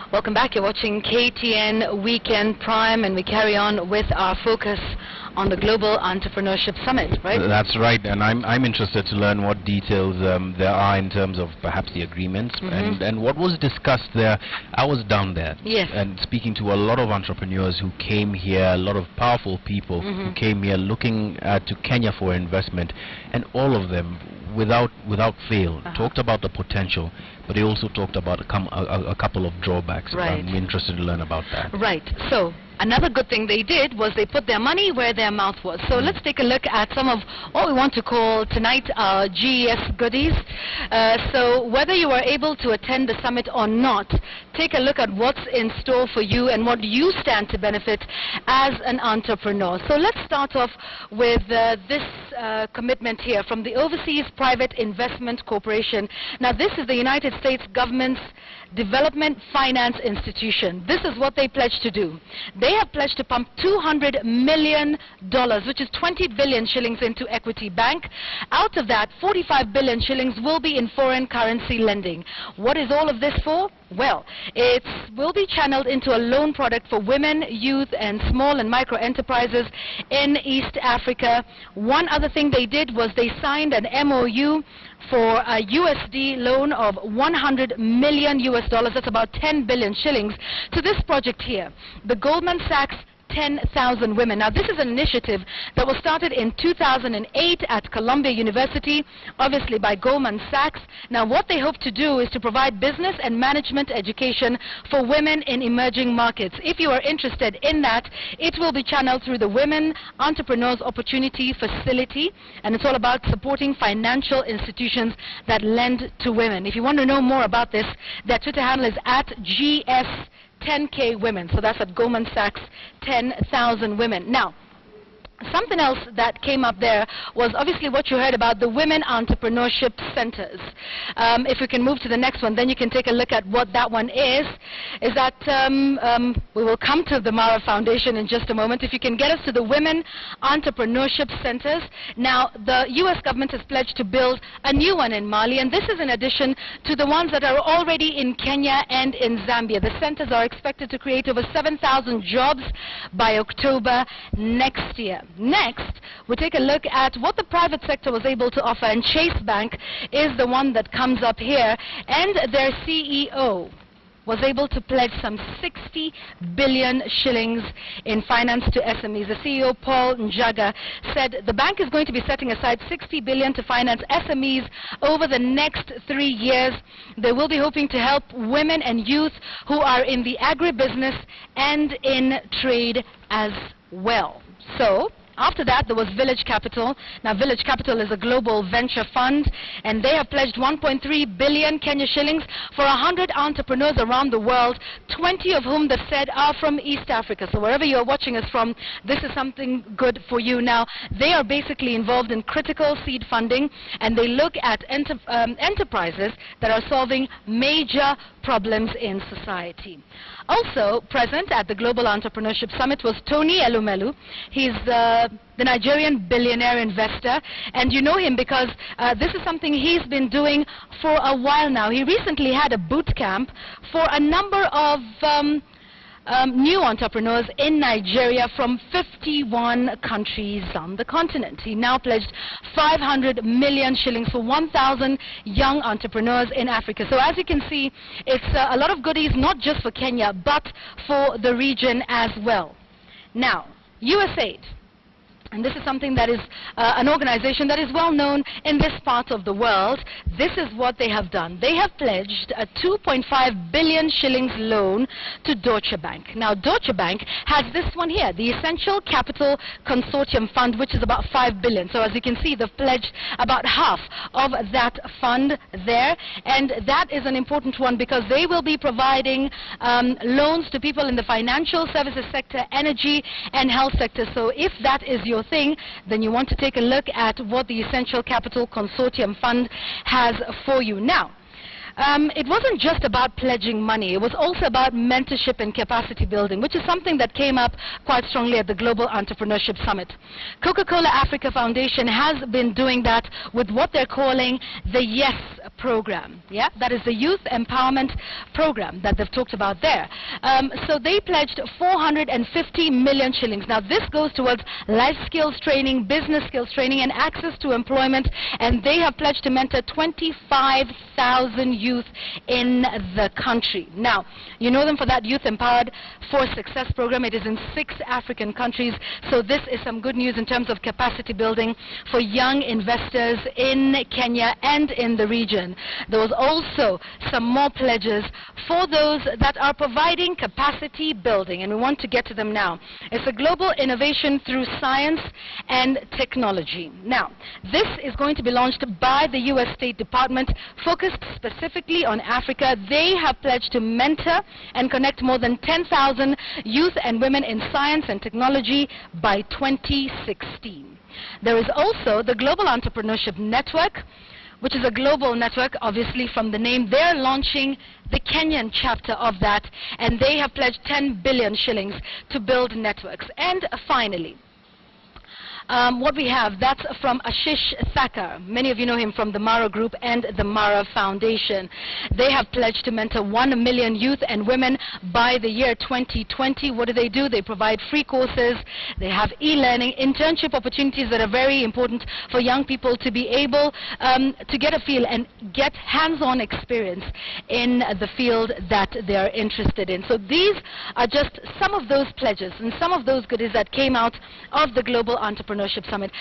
Welcome back. You're watching KTN Weekend Prime, and we carry on with our focus on the Global Entrepreneurship Summit, right? That's right, and I'm interested to learn what details there are in terms of perhaps the agreements and what was discussed there. I was down there, yes, and speaking to a lot of entrepreneurs who came here, a lot of powerful people who came here looking to Kenya for investment, and all of them, without fail, talked about the potential, but they also talked about a couple of drawbacks. Right. I'm interested to learn about that. Right. So another good thing they did was they put their money where their mouth was. So let's take a look at some of what we want to call tonight our GES goodies. So whether you are able to attend the summit or not, take a look at what's in store for you and what you stand to benefit as an entrepreneur. So let's start off with this commitment here from the Overseas Private Investment Corporation. Now this is the United States government's development finance institution. This is what they pledged to do. They have pledged to pump $200 million, which is 20 billion shillings, into Equity Bank. Out of that, 45 billion shillings will be in foreign currency lending. What is all of this for? Well, it will be channeled into a loan product for women, youth, and small and micro enterprises in East Africa. One other thing they did was they signed an MOU for a USD loan of $100 million US. That's about 10 billion shillings to this project here, the Goldman Sachs 10,000 Women. Now this is an initiative that was started in 2008 at Columbia University, obviously by Goldman Sachs. Now what they hope to do is to provide business and management education for women in emerging markets. If you are interested in that, it will be channeled through the Women Entrepreneurs Opportunity Facility, and it's all about supporting financial institutions that lend to women. If you want to know more about this, their Twitter handle is at GES10K Women. So that's at Goldman Sachs 10,000 Women. Now, something else that came up there was obviously what you heard about the Women Entrepreneurship Centers. If we can move to the next one, then you can take a look at what that one is that we will come to the Mara Foundation in just a moment. If you can get us to the Women Entrepreneurship Centers. Now, the U.S. government has pledged to build a new one in Mali, and this is in addition to the ones that are already in Kenya and in Zambia. The centers are expected to create over 7,000 jobs by October next year. Next, we take a look at what the private sector was able to offer, and Chase Bank is the one that comes up here, and their CEO was able to pledge some 60 billion shillings in finance to SMEs. The CEO, Paul Njaga, said the bank is going to be setting aside 60 billion to finance SMEs over the next 3 years. They will be hoping to help women and youth who are in the agribusiness and in trade as well. So after that, there was Village Capital. Now, Village Capital is a global venture fund, and they have pledged 1.3 billion Kenya shillings for 100 entrepreneurs around the world, 20 of whom they've said are from East Africa. So wherever you're watching us from, this is something good for you. Now, they are basically involved in critical seed funding, and they look at enterprises that are solving major problems in society. Also present at the Global Entrepreneurship Summit was Tony Elumelu. He's the Nigerian billionaire investor, and you know him because this is something he's been doing for a while now. He recently had a boot camp for a number of new entrepreneurs in Nigeria from 51 countries on the continent. He now pledged 500 million shillings for 1,000 young entrepreneurs in Africa. So as you can see, it's a lot of goodies, not just for Kenya, but for the region as well. Now, USAID. And this is something that is an organization that is well known in this part of the world. This is what they have done. They have pledged a 2.5 billion shillings loan to Deutsche Bank. Now, Deutsche Bank has this one here, the Essential Capital Consortium Fund, which is about 5 billion. So as you can see, they've pledged about half of that fund there. And that is an important one because they will be providing loans to people in the financial services sector, energy, and health sector. So if that is your thing, then you want to take a look at what the Essential Capital Consortium Fund has for you. Now, It wasn't just about pledging money. It was also about mentorship and capacity building, which is something that came up quite strongly at the Global Entrepreneurship Summit. Coca-Cola Africa Foundation has been doing that with what they're calling the YES program. Yeah, that is the Youth Empowerment Program that they've talked about there. So they pledged 450 million shillings. Now this goes towards life skills training, business skills training, and access to employment, and they have pledged to mentor 25,000 youth in the country. Now, you know them for that Youth Empowered for Success program. It is in 6 African countries, so this is some good news in terms of capacity building for young investors in Kenya and in the region. There was also some more pledges for those that are providing capacity building, and we want to get to them now. It's a global innovation through science and technology. Now, this is going to be launched by the U.S. State Department, focused specifically on Africa. They have pledged to mentor and connect more than 10,000 youth and women in science and technology by 2016. There is also the Global Entrepreneurship Network, which is a global network, obviously from the name. They're launching the Kenyan chapter of that, and they have pledged 10 billion shillings to build networks. And finally, what we have, that's from Ashish Thakkar. Many of you know him from the Mara Group and the Mara Foundation. They have pledged to mentor 1 million youth and women by the year 2020. What do? They provide free courses. They have e-learning, internship opportunities that are very important for young people to be able to get a feel and get hands-on experience in the field that they are interested in. So these are just some of those pledges and some of those goodies that came out of the Global Entrepreneurship Summit.